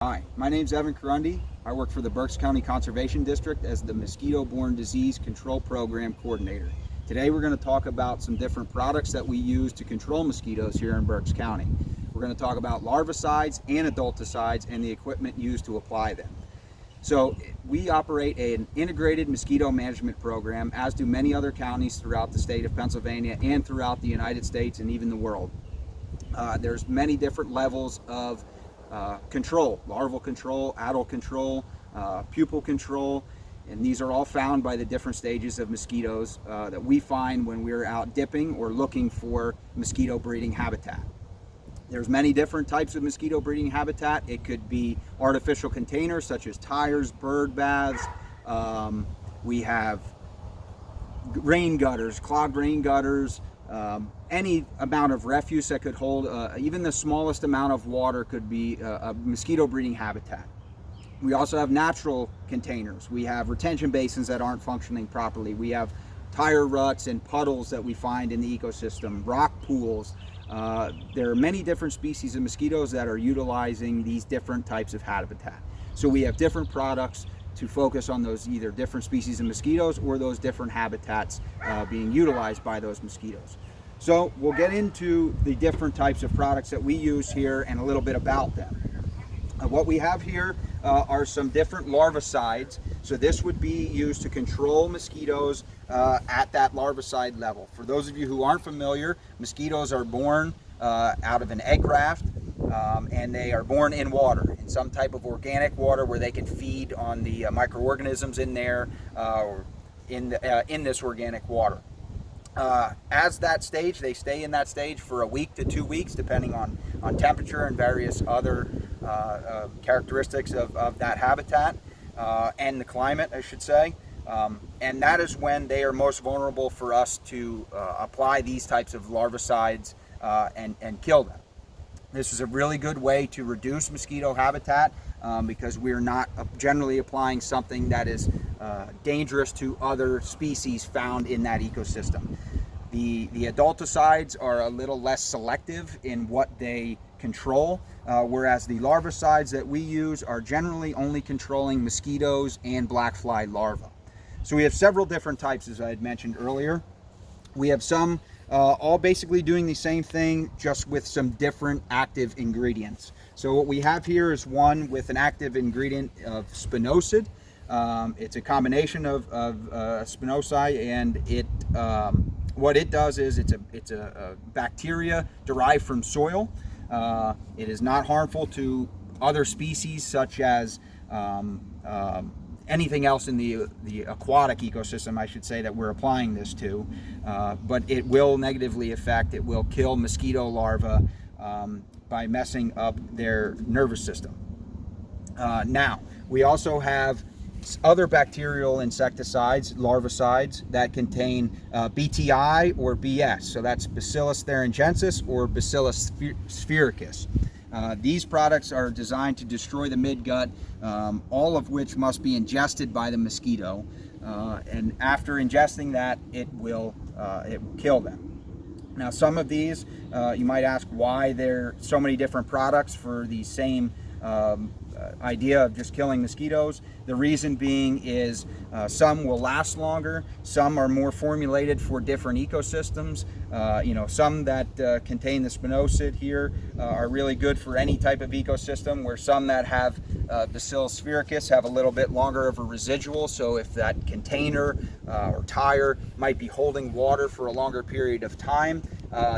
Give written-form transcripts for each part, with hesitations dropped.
Hi, my name is Corondi. I work for the Berks County Conservation District as the Mosquito-Borne Disease Control Program Coordinator. Today we're going to talk about some different products that we use to control mosquitoes here in Berks County. We're going to talk about larvicides and adulticides and the equipment used to apply them. So we operate an integrated mosquito management program, as do many other counties throughout the state of Pennsylvania and throughout the United States and even the world. There's many different levels of control: larval control, adult control, pupal control, and these are all found by the different stages of mosquitoes that we find when we're out dipping or looking for mosquito breeding habitat. There's many different types of mosquito breeding habitat. It could be artificial containers such as tires, bird baths. We have rain gutters, clogged rain gutters, any amount of refuse that could hold, even the smallest amount of water could be a mosquito breeding habitat. We also have natural containers. We have retention basins that aren't functioning properly. We have tire ruts and puddles that we find in the ecosystem, rock pools. There are many different species of mosquitoes that are utilizing these different types of habitat. So we have different products to focus on those either different species of mosquitoes or those different habitats being utilized by those mosquitoes. So we'll get into the different types of products that we use here and a little bit about them. What we have here are some different larvicides. So this would be used to control mosquitoes at that larvicide level. For those of you who aren't familiar, mosquitoes are born out of an egg raft, and they are born in water, in some type of organic water where they can feed on the microorganisms in there or in this organic water. As that stage, they stay in that stage for a week to 2 weeks, depending on temperature and various other characteristics of that habitat and the climate, I should say. And that is when they are most vulnerable for us to apply these types of larvicides and kill them. This is a really good way to reduce mosquito habitat because we're not generally applying something that is dangerous to other species found in that ecosystem. The adulticides are a little less selective in what they control, whereas the larvicides that we use are generally only controlling mosquitoes and black fly larvae. So we have several different types, as I had mentioned earlier. We have some all basically doing the same thing, just with some different active ingredients. So what we have here is one with an active ingredient of spinosad. It's a combination of spinoside, and what it does is it's a bacteria derived from soil. It is not harmful to other species such as anything else in the aquatic ecosystem, I should say, that we're applying this to, but it will negatively affect, it will kill mosquito larvae by messing up their nervous system. Now, we also have other bacterial insecticides, larvicides, that contain BTI or BS, so that's Bacillus thuringiensis or Bacillus sphaericus. These products are designed to destroy the midgut, all of which must be ingested by the mosquito, and after ingesting that, it will kill them. Now, some of these, you might ask why there are so many different products for the same idea of just killing mosquitoes. The reason being is some will last longer, some are more formulated for different ecosystems. Some that contain the spinosad here are really good for any type of ecosystem, where some that have Bacillus sphaericus have a little bit longer of a residual. So if that container or tire might be holding water for a longer period of time,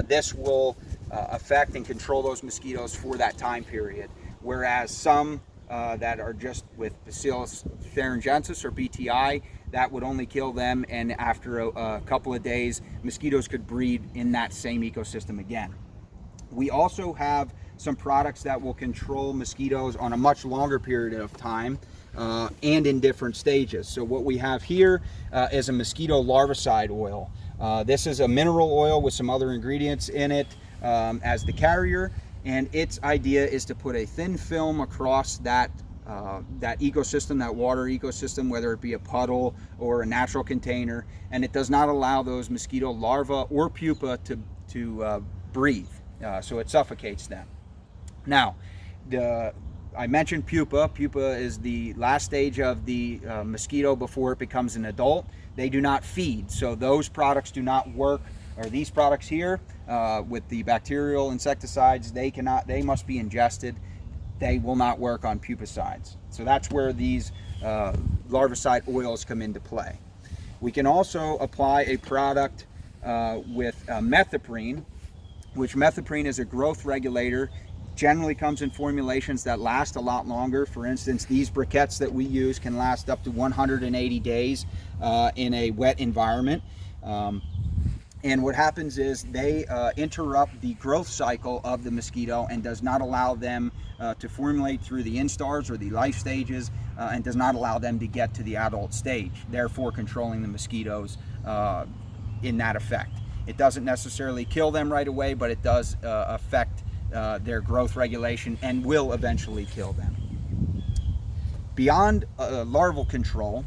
this will affect and control those mosquitoes for that time period. Whereas some that are just with Bacillus thuringiensis or BTI, that would only kill them, and after a couple of days, mosquitoes could breed in that same ecosystem again. We also have some products that will control mosquitoes on a much longer period of time and in different stages. So what we have here is a mosquito larvicide oil. This is a mineral oil with some other ingredients in it as the carrier. And its idea is to put a thin film across that ecosystem, that water ecosystem, whether it be a puddle or a natural container, and it does not allow those mosquito larvae or pupa to breathe, so it suffocates them. Now, I mentioned pupa. Pupa is the last stage of the mosquito before it becomes an adult. They do not feed, so those products do not work, or these products here with the bacterial insecticides, they must be ingested. They will not work on pupicides. So that's where these larvicide oils come into play. We can also apply a product with methoprene, which methoprene is a growth regulator. Generally comes in formulations that last a lot longer. For instance, these briquettes that we use can last up to 180 days in a wet environment. And what happens is they interrupt the growth cycle of the mosquito and does not allow them to formulate through the instars or the life stages, and does not allow them to get to the adult stage, therefore controlling the mosquitoes in that effect. It doesn't necessarily kill them right away, but it does affect their growth regulation and will eventually kill them. Beyond larval control,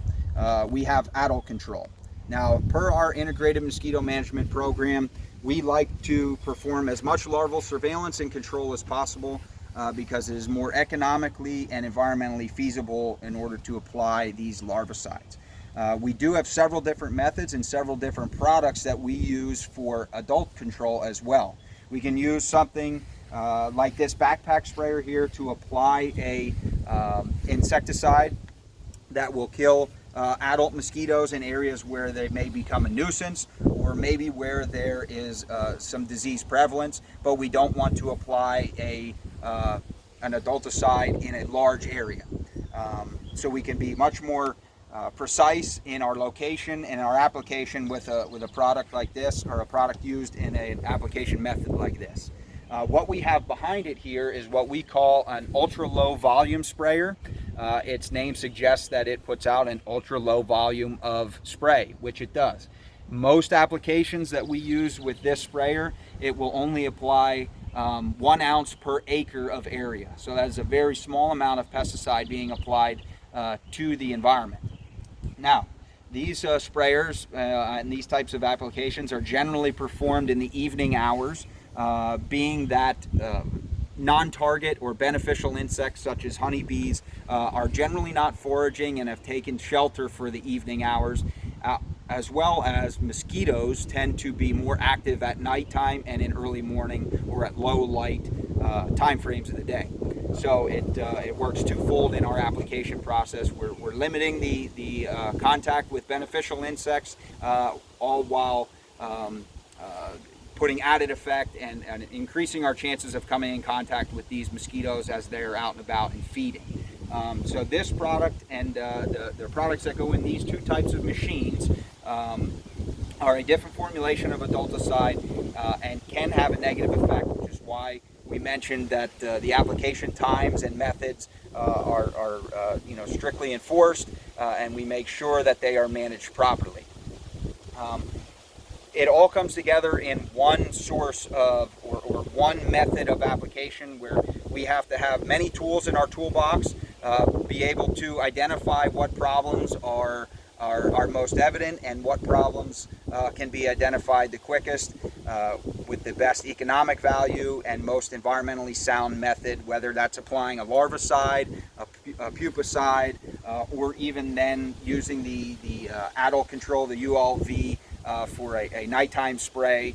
we have adult control. Now, per our integrated mosquito management program, we like to perform as much larval surveillance and control as possible because it is more economically and environmentally feasible in order to apply these larvicides. We do have several different methods and several different products that we use for adult control as well. We can use something like this backpack sprayer here to apply a insecticide that will kill adult mosquitoes in areas where they may become a nuisance, or maybe where there is some disease prevalence, but we don't want to apply an adulticide in a large area. So we can be much more precise in our location and our application with a product like this, or a product used in an application method like this. What we have behind it here is what we call an ultra low volume sprayer. Its name suggests that it puts out an ultra low volume of spray, which it does. Most applications that we use with this sprayer, it will only apply 1 ounce per acre of area. So that is a very small amount of pesticide being applied to the environment. Now, these sprayers and these types of applications are generally performed in the evening hours, being that non-target or beneficial insects such as honeybees are generally not foraging and have taken shelter for the evening hours, as well as mosquitoes tend to be more active at nighttime and in early morning or at low light time frames of the day. So it works twofold in our application process. We're limiting the contact with beneficial insects, all while putting added effect and increasing our chances of coming in contact with these mosquitoes as they're out and about and feeding. So this product and the products that go in these two types of machines are a different formulation of adulticide and can have a negative effect, which is why we mentioned that the application times and methods are strictly enforced, and we make sure that they are managed properly. It all comes together in one source of, or one method of application, where we have to have many tools in our toolbox, be able to identify what problems are most evident and what problems can be identified the quickest with the best economic value and most environmentally sound method, whether that's applying a larvicide, a pupicide, or even then using the adult control, the ULV, for a nighttime spray,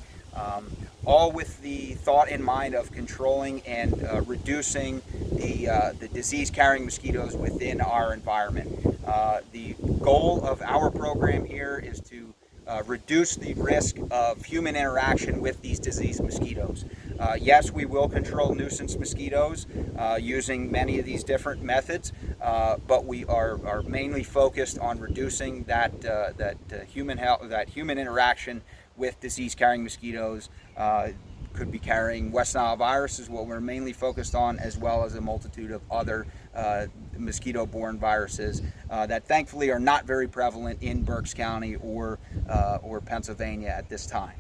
all with the thought in mind of controlling and reducing the disease-carrying mosquitoes within our environment. The goal of our program here is to reduce the risk of human interaction with these diseased mosquitoes. Yes, we will control nuisance mosquitoes using many of these different methods, but we are mainly focused on reducing that human interaction with disease-carrying mosquitoes. Could be carrying West Nile virus is what we're mainly focused on, as well as a multitude of other mosquito-borne viruses that thankfully are not very prevalent in Berks County or Pennsylvania at this time.